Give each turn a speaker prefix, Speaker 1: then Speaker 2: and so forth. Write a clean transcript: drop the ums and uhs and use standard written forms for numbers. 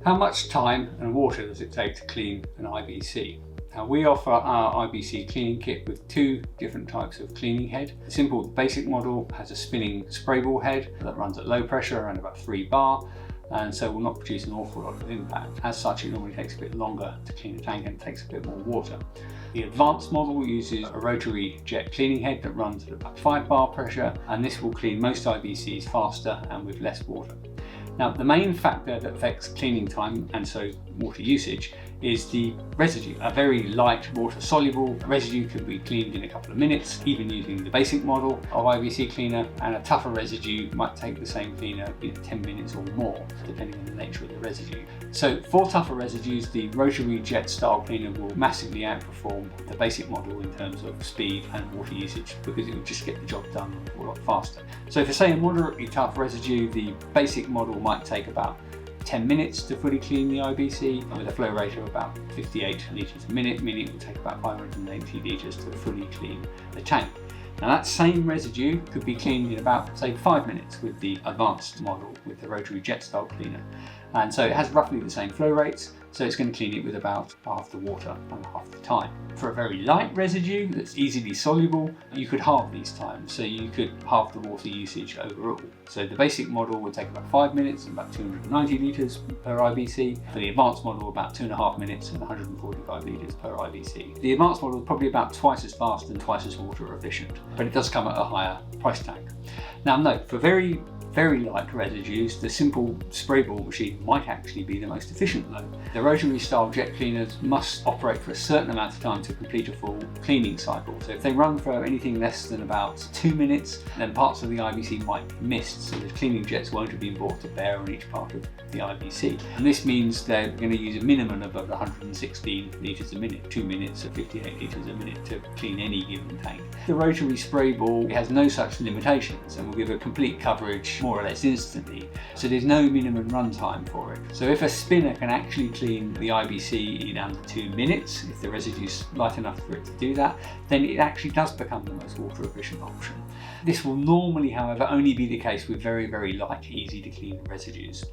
Speaker 1: How much time and water does it take to clean an IBC? Now, we offer our IBC cleaning kit with two different types of cleaning head. The simple basic model has a spinning spray ball head that runs at low pressure, around about 3 bar, and so will not produce an awful lot of impact. As such, it normally takes a bit longer to clean a tank and takes a bit more water. The advanced model uses a rotary jet cleaning head that runs at about 5 bar pressure, and this will clean most IBCs faster and with less water. Now, the main factor that affects cleaning time and so water usage is the residue. A very light water soluble residue could be cleaned in a couple of minutes, even using the basic model of IBC cleaner, and a tougher residue might take the same cleaner 10 minutes or more, depending on the nature of the residue. So for tougher residues, the rotary jet style cleaner will massively outperform the basic model in terms of speed and water usage, because it will just get the job done a lot faster. So for say a moderately tough residue, the basic model might take about 10 minutes to fully clean the IBC with a flow rate of about 58 litres a minute, meaning it will take about 580 litres to fully clean the tank. Now, that same residue could be cleaned in about, say, 5 minutes with the advanced model with the rotary jet style cleaner. And so it has roughly the same flow rates, so it's going to clean it with about half the water and half the time. For a very light residue that's easily soluble, you could halve these times, so you could halve the water usage overall. So the basic model would take about 5 minutes and about 290 litres per IBC. For the advanced model, about 2.5 minutes and 145 litres per IBC. The advanced model is probably about twice as fast and twice as water efficient, but it does come at a higher price tag. Now note, for very light residues, the simple spray ball machine might actually be the most efficient though. The rotary style jet cleaners must operate for a certain amount of time to complete a full cleaning cycle. So if they run for anything less than about 2 minutes, then parts of the IBC might be missed, so the cleaning jets won't have been brought to bear on each part of the IBC. And this means they're going to use a minimum of 116 litres a minute, 2 minutes at 58 litres a minute to clean any given tank. The rotary spray ball has no such limitations and will give a complete coverage more or less instantly, so there's no minimum run time for it. So if a spinner can actually clean the IBC in under 2 minutes, if the residue's light enough for it to do that, then it actually does become the most water efficient option. This will normally, however, only be the case with very light, easy to clean residues.